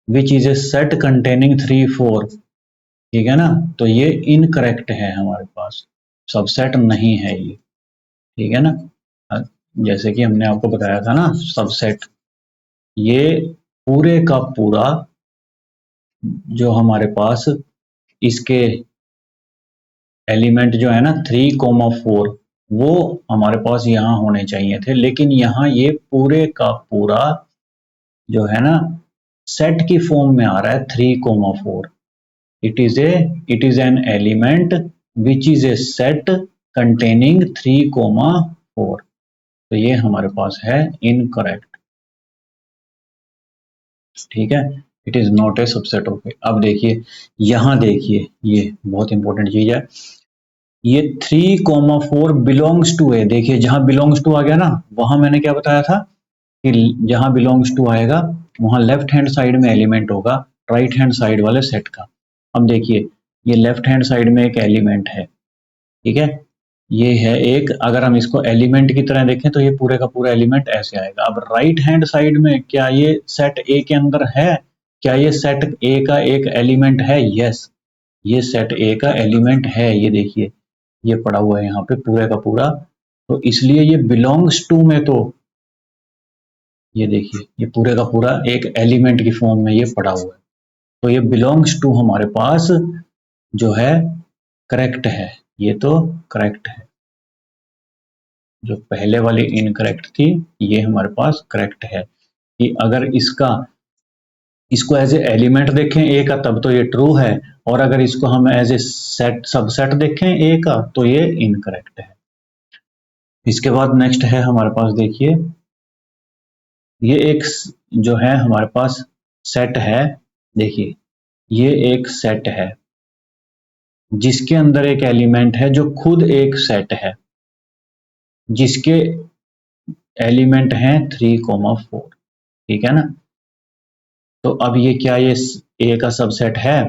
which is a set containing 3 4। ठीक है ना, तो ये इनकरेक्ट है हमारे पास, सबसेट नहीं है ये। ठीक है ना, जैसे कि हमने आपको बताया था ना सबसेट, ये पूरे का पूरा जो हमारे पास इसके एलिमेंट जो है ना 3,4 वो हमारे पास यहाँ होने चाहिए थे, लेकिन यहाँ ये पूरे का पूरा जो है ना सेट की फॉर्म में आ रहा है 3,4। It is an element which is a set containing 3,4। तो ये हमारे पास है इनकरेक्ट। ठीक है, it is not a subset of A. अब देखिए यहाँ देखिए, ये बहुत इंपॉर्टेंट चीज है, ये 3,4 बिलोंग्स टू ए। देखिए जहां बिलोंग्स टू आ गया ना, वहां मैंने क्या बताया था कि जहां बिलोंग्स टू आएगा वहां लेफ्ट हैंड साइड में एलिमेंट होगा राइट हैंड साइड वाले सेट का। अब देखिए ये लेफ्ट हैंड साइड में एक एलिमेंट है। ठीक है, ये है एक, अगर हम इसको एलिमेंट की तरह देखें तो ये पूरे का पूरा एलिमेंट ऐसे आएगा। अब राइट हैंड साइड में क्या ये सेट ए के अंदर है, क्या ये सेट ए का एक एलिमेंट है? यस, ये सेट ए का एलिमेंट है। ये देखिए ये पड़ा हुआ है यहाँ पे पूरे का पूरा, तो इसलिए ये बिलोंग्स टू में, तो ये देखिए ये पूरे का पूरा एक एलिमेंट की फॉर्म में ये पड़ा हुआ है, तो ये बिलोंग्स टू हमारे पास जो है करेक्ट है, ये तो करेक्ट है। जो पहले वाली इनकरेक्ट थी ये हमारे पास करेक्ट है, कि अगर इसको एज ए एलिमेंट देखें ए का तब तो ये ट्रू है, और अगर इसको हम एज ए सेट सबसेट देखें ए का तो ये इनकरेक्ट है। इसके बाद नेक्स्ट है हमारे पास, देखिए ये एक जो है हमारे पास सेट है। देखिए ये एक सेट है जिसके अंदर एक एलिमेंट है जो खुद एक सेट है, जिसके एलिमेंट हैं 3,4। ठीक है ना, तो अब ये क्या ये ए का सबसेट है?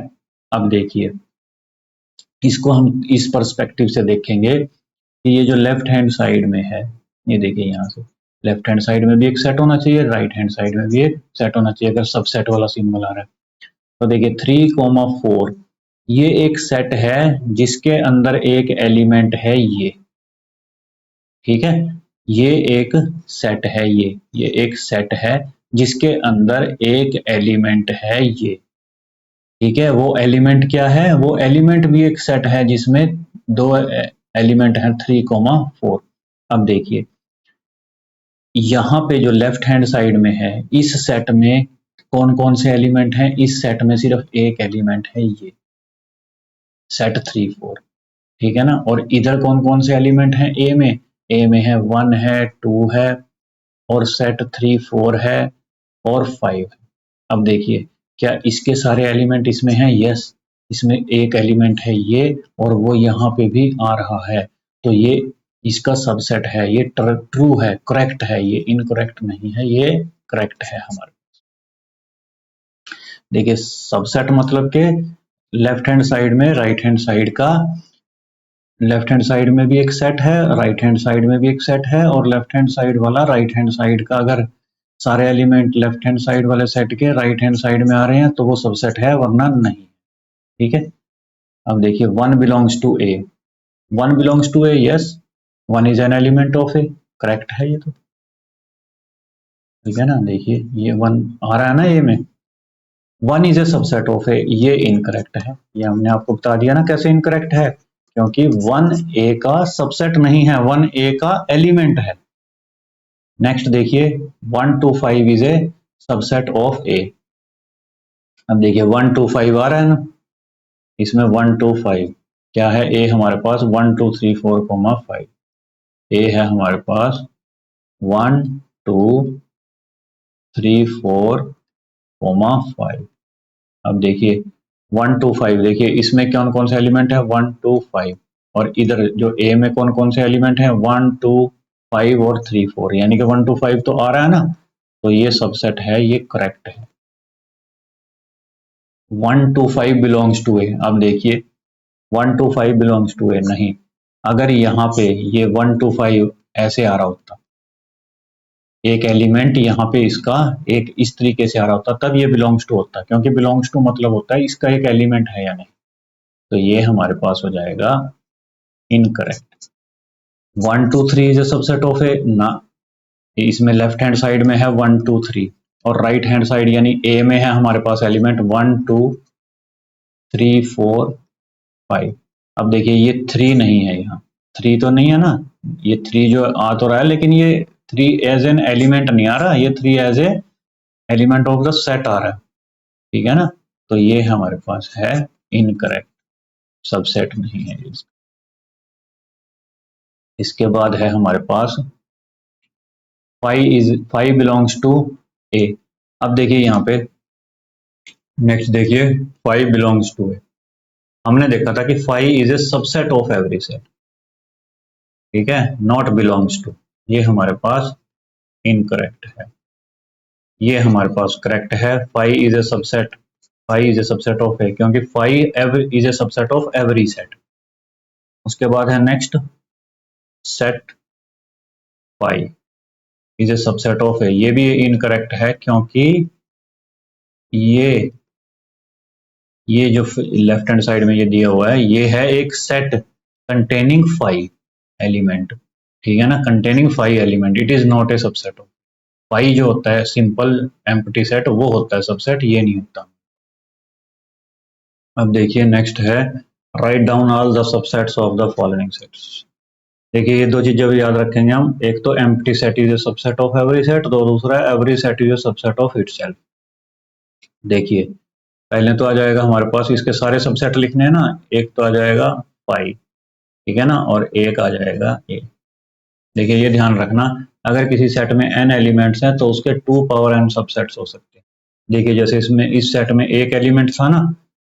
अब देखिए इसको हम इस पर्सपेक्टिव से देखेंगे कि ये जो लेफ्ट हैंड साइड में है, ये देखिए यहाँ से लेफ्ट हैंड साइड में भी एक सेट होना चाहिए, राइट हैंड साइड में भी एक सेट होना चाहिए, अगर सबसेट वाला सिंबल आ रहा है। तो देखिए 3,4 ये एक सेट है जिसके अंदर एक एलिमेंट है ये। ठीक है, ये एक सेट है, ये एक सेट है जिसके अंदर एक एलिमेंट है ये। ठीक है, वो एलिमेंट क्या है, वो एलिमेंट भी एक सेट है जिसमें दो एलिमेंट हैं 3,4। अब देखिए यहाँ पे जो लेफ्ट हैंड साइड में है इस सेट में कौन कौन से एलिमेंट हैं, इस सेट में सिर्फ एक एलिमेंट है, ये सेट 3,4। ठीक है ना, और इधर कौन कौन से एलिमेंट हैं ए में, ए में है 1 है 2 है और सेट 3,4 है और 5 है। अब देखिए क्या इसके सारे एलिमेंट इसमें हैं, यस इसमें एक एलिमेंट है ये और वो यहाँ पे भी आ रहा है, तो ये इसका सबसेट है, ये ट्रू है, करेक्ट है, ये इनकरेक्ट नहीं है, ये करेक्ट है हमारा। देखिए सबसेट मतलब के लेफ्ट हैंड साइड में राइट हैंड साइड का, लेफ्ट हैंड साइड में भी एक सेट है, राइट हैंड साइड में भी एक सेट है, और लेफ्ट हैंड साइड वाला राइट हैंड साइड का अगर सारे एलिमेंट लेफ्ट हैंड साइड वाले सेट के राइट हैंड साइड में आ रहे हैं तो वो सबसेट है, वरना नहीं। ठीक है, अब देखिए 1 belongs to A, 1 belongs to A, yes 1 is an element of A, correct है ये तो। ठीक है ना, देखिए ये 1 आ रहा है ना ए में, 1 is a subset of A, ये इनकरेक्ट है, ये हमने आपको बता दिया ना कैसे इनकरेक्ट है, क्योंकि 1 ए का सबसेट नहीं है, 1 ए का एलिमेंट है। नेक्स्ट देखिए 1 to 5 is a subset of A. अब देखिए 1 to 5 आ रहा है ना, इसमें 1 to 5 क्या है, ए हमारे पास 1 2 3 4 5, ए है हमारे पास 1 2 3 4 5। अब देखिए 1 to 5, देखिए इसमें कौन कौन से एलिमेंट है 1 2 5, और इधर जो ए में कौन कौन से एलिमेंट है 1 2 5 और 3 4, यानी कि 1 to 5 तो आ रहा है ना, तो ये सबसेट है, ये करेक्ट है। 1 to 5 बिलोंग्स टू ए, अब देखिए 1 to 5 बिलोंग्स टू ए नहीं, अगर यहाँ पे ये 1 to 5 ऐसे आ रहा होता, एक एलिमेंट यहाँ पे इसका एक इस तरीके से आ रहा होता, तब ये बिलोंग्स टू होता, क्योंकि बिलोंग्स टू मतलब होता है इसका एक एलिमेंट है या नहीं, तो ये हमारे पास हो जाएगा incorrect. 1 2 3 is a subset of A ना, इसमें लेफ्ट हैंड साइड में है 1 2 3 और राइट हैंड साइड यानी ए में है हमारे पास एलिमेंट 1 2 3 4 5। अब देखिए ये 3 नहीं है, यहाँ 3 तो नहीं है ना, ये 3 जो आ तो रहा है लेकिन ये 3 एज एन एलिमेंट नहीं आ रहा, ये 3 is a element of the set आ रहा है। ठीक है ना, तो ये हमारे पास है इनकरेक्ट, सबसेट नहीं है ये। इसके बाद है हमारे पास 5 बिलोंग्स टू ए। अब देखिए यहाँ पे नेक्स्ट देखिए 5 बिलोंग्स टू ए, हमने देखा था कि 5 is a subset of every set, ठीक है, नॉट बिलोंग्स टू, ये हमारे पास इनकरेक्ट है, ये हमारे पास करेक्ट है। 5 is a subset, 5 is a subset of A, क्योंकि 5 is a subset of every set. उसके बाद है next set 5 is a subset of A, ये भी इनकरेक्ट है क्योंकि ये ये जो लेफ्ट हैंड साइड में ये दिया हुआ है ये है एक सेट कंटेनिंग 5 एलिमेंट, ठीक है ना, containing 5 element, it is not a subset of 5, जो होता है सिंपल एम्प्टी सेट वो होता है सबसेट, ये नहीं होता। अब देखिए नेक्स्ट है write down all the subsets of the following sets. देखिए ये दो चीजें भी याद रखेंगे हम, एक तो empty set is a subset of every set, तो दूसरा every set is a subset of itself. देखिए पहले तो आ जाएगा हमारे पास इसके सारे सबसेट लिखने हैं ना, एक तो आ जाएगा 5, ठीक है ना, और एक आ जाएगा ए। देखिए ये ध्यान रखना, अगर किसी सेट में n एलिमेंट्स हैं तो उसके 2 पावर n सबसेट्स हो सकते हैं। देखिए जैसे इसमें इस सेट में एक एलिमेंट था ना,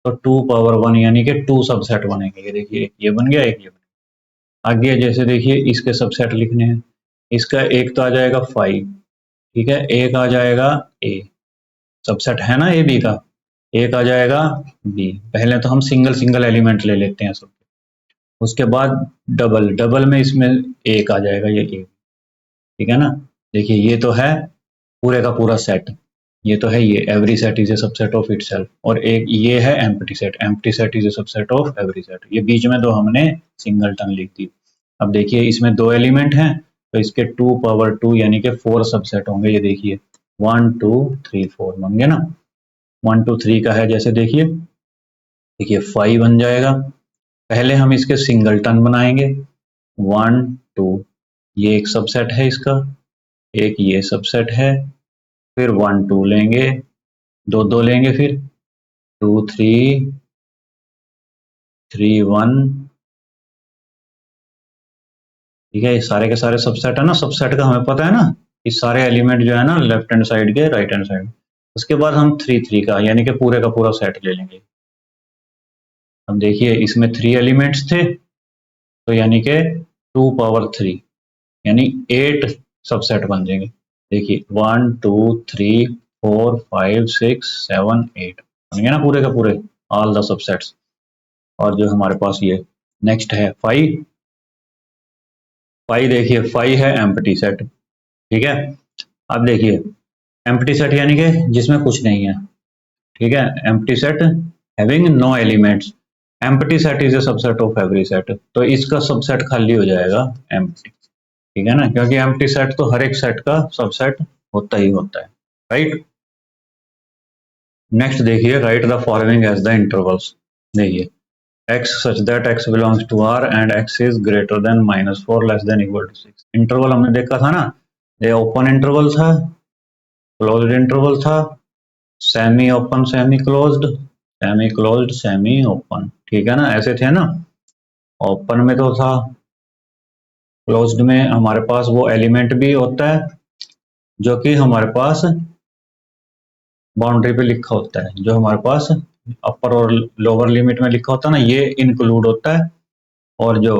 तो 2 पावर 1 यानी कि 2 सबसेट बनेंगे, ये देखिए एक ये बन गया, एक ये बन गया। आगे जैसे देखिए इसके सबसेट लिखने हैं, इसका एक तो आ जाएगा 5, ठीक है, एक आ जाएगा ए, सबसेट है ना ए बी का, एक आ जाएगा बी। पहले तो हम सिंगल सिंगल एलिमेंट ले लेते हैं सब, उसके बाद डबल, डबल में इसमें एक आ जाएगा ये ए, ठीक है ना। देखिए ये तो है पूरे का पूरा सेट, ये तो है ये every set is a subset of itself, और एक ये है empty set, empty set is a subset of every set, ये बीच में तो हमने सिंगलटन लिख दी। अब देखिए इसमें 2 एलिमेंट हैं तो इसके 2 पावर 2 यानी कि 4 सबसेट होंगे, ये देखिए 1 2 3 4 होंगे ना। 1 2 3 का है जैसे देखिए देखिए 5 बन जाएगा। पहले हम इसके सिंगलटन बनाएंगे, 1 2, ये एक सबसेट है इसका, एक ये सबसेट है, फिर 1 2 लेंगे, दो दो लेंगे, फिर 2 3 3 1। ठीक है, ये सारे के सारे सबसेट है ना, सबसेट का हमें पता है ना कि सारे एलिमेंट जो है ना लेफ्ट हैंड साइड के राइट हैंड साइड। उसके बाद हम 3 3 का यानी कि पूरे का पूरा सेट ले लेंगे। अब देखिए इसमें 3 एलिमेंट्स थे, तो यानी कि 2 पावर 3 यानी 8 सबसेट बन जाएंगे। देखिए 1 2 3 4 5 6 7 8 बन गए ना पूरे का पूरे, ऑल द सबसेट्स। और जो हमारे पास ये नेक्स्ट है 5, 5 देखिए 5 है एम्प्टी सेट। ठीक है, अब देखिए एम्प्टी सेट यानी कि जिसमें कुछ नहीं है। ठीक है, empty set having no elements, empty set is a subset of every set, तो इसका सबसेट खाली हो जाएगा एम्प्टी। ठीक है ना, क्योंकि एम्प्टी सेट तो हर एक सेट का सबसेट होता ही होता है, राइट। नेक्स्ट देखिए write the following as the intervals. देखिए x such that x belongs to R and x is greater than -4 less than equal to 6। Interval हमने देखा था ना, ये ओपन इंटरवल था, क्लोज्ड इंटरवल था, semi open semi closed, semi closed semi open. ठीक है ना, ऐसे थे ना। ओपन में तो था, क्लोज्ड में हमारे पास वो एलिमेंट भी होता है जो कि हमारे पास बाउंड्री पे लिखा होता है, जो हमारे पास अपर और लोअर लिमिट में लिखा होता है ना, ये इंक्लूड होता है, और जो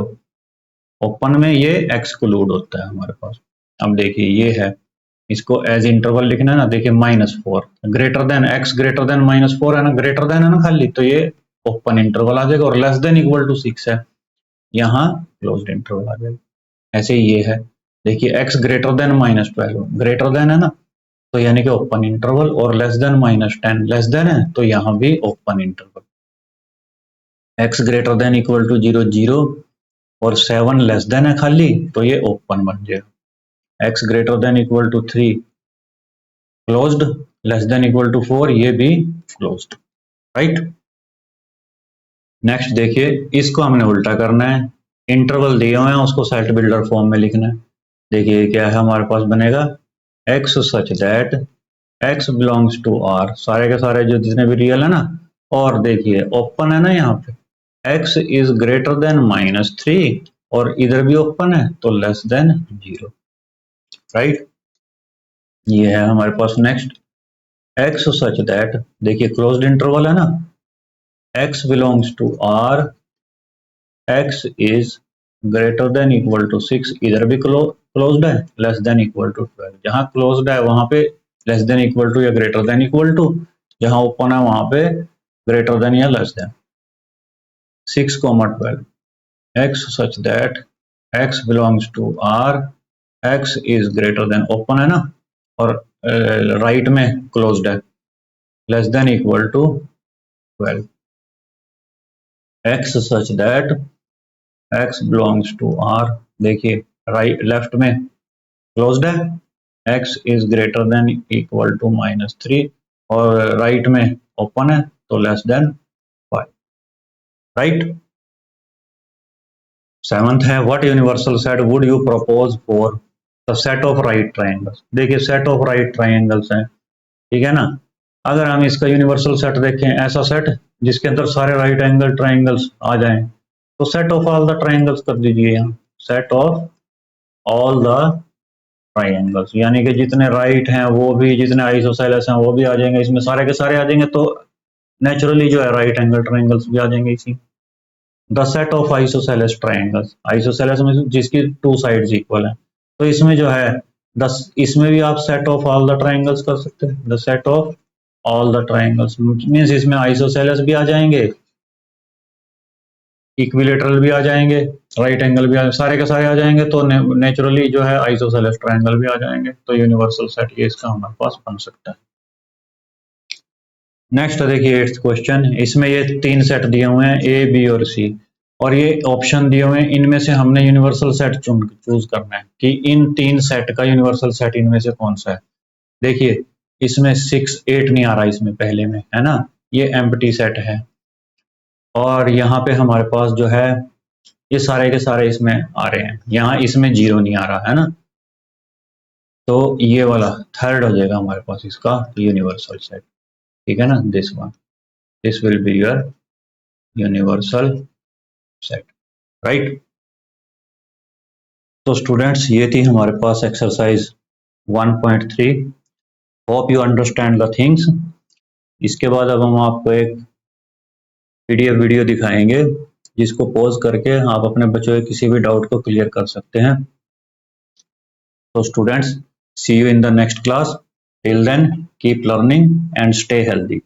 ओपन में ये एक्सक्लूड होता है हमारे पास। अब देखिए ये है, इसको एज इंटरवल लिखना है ना, देखिए -4 greater than x greater then -4 है ना, ग्रेटर देन है ना खाली, तो ये ओपन इंटरवल आ जाएगा, और लेस देन इक्वल टू 6 है, यहाँ क्लोज्ड इंटरवल आ जाएगा। ऐसे ही ये है, देखिए x greater than -12 greater than है ना, तो यानी कि ओपन इंटरवल, और लेस देन -10 लेस देन है, तो यहाँ भी open interval. X greater than equal to 0 0 और 7 लेस देन है खाली, तो ये ओपन बन जाएगा। X greater than equal to 3 closed, less than equal to 4 ये भी क्लोज्ड, राइट। नेक्स्ट देखिए इसको हमने उल्टा करना है, इंटरवल दिए हुए हैं उसको सेट बिल्डर फॉर्म में लिखना है। देखिए क्या है हमारे पास बनेगा, x such that x belongs to R, सारे के सारे जो जितने भी रियल है ना, और देखिए ओपन है ना यहाँ पे, एक्स इज ग्रेटर देन -3 और इधर भी ओपन है तो लेस देन 0, राइट। ये है हमारे पास नेक्स्ट, एक्स सच दैट, देखिए क्लोज्ड इंटरवल है ना, x belongs to R, x is greater than equal to 6, इधर भी क्लोज्ड है, लेस देन इक्वल टू 12, जहां क्लोज्ड है वहां पे लेस देन इक्वल टू या ग्रेटर देन इक्वल टू, जहां ओपन है वहां पे ग्रेटर देन या less than. 6, 12, x such that x belongs to R, x is greater than, open है ना, और राइट में क्लोज्ड है, less than equal to 12, x such that x belongs to R, देखिए राइट लेफ्ट में closed है, x is greater than equal to -3 और right में ओपन है तो लेस देन 5, राइट। सेवंथ है, what universal set would you propose for the set of right triangles. देखिए set of right triangles है, ठीक है ना। अगर हम इसका यूनिवर्सल सेट देखें, ऐसा सेट जिसके अंदर सारे राइट एंगल ट्राइंगल्स आ जाएं, तो set of all the triangles कर दीजिए यहाँ, set of all the triangles, यानी कि जितने राइट हैं वो भी, जितने आइसोसेलेस हैं वो भी आ जाएंगे इसमें, सारे के सारे आ जाएंगे, तो नेचुरली जो है राइट एंगल ट्राइंगल्स भी आ जाएंगे इसी। The set of isosceles triangles, isosceles में जिसकी 2 साइड्स इक्वल हैं, तो इसमें जो है इसमें भी आप set of all the triangles कर सकते हैं, the set of all the triangles means इसमें आइसोसेलेस भी आ जाएंगे, इक्विलेटरल भी आ जाएंगे, राइट एंगल भी सारे के सारे आ जाएंगे, तो नेचुरली जो है आइसोसेलेस ट्राइंगल भी आ जाएंगे, तो यूनिवर्सल सेट ये इसका हमारे पास बन सकता है। नेक्स्ट देखिए 8th क्वेश्चन, इसमें ये 3 सेट दिए हुए हैं ए बी और सी, और ये ऑप्शन दिए हुए हैं, इनमें से हमने यूनिवर्सल सेट चूज करना है कि इन 3 सेट का यूनिवर्सल सेट इनमें से कौन सा है। देखिए इसमें 6 8 नहीं आ रहा इसमें पहले में, है ना, ये एम्प्टी सेट है, और यहाँ पे हमारे पास जो है ये सारे के सारे इसमें आ रहे हैं, यहाँ इसमें जीरो नहीं आ रहा है ना, तो ये वाला थर्ड हो जाएगा हमारे पास इसका यूनिवर्सल सेट, ठीक है ना, this one, this will be your universal set, right. तो स्टूडेंट्स ये थी हमारे पास exercise 1.3। Hope you understand the things. इसके बाद अब हम आपको एक पीडीएफ वीडियो दिखाएंगे जिसको पॉज करके आप अपने बच्चों के किसी भी डाउट को क्लियर कर सकते हैं। तो students, see you in the next class. Till then keep learning and stay healthy.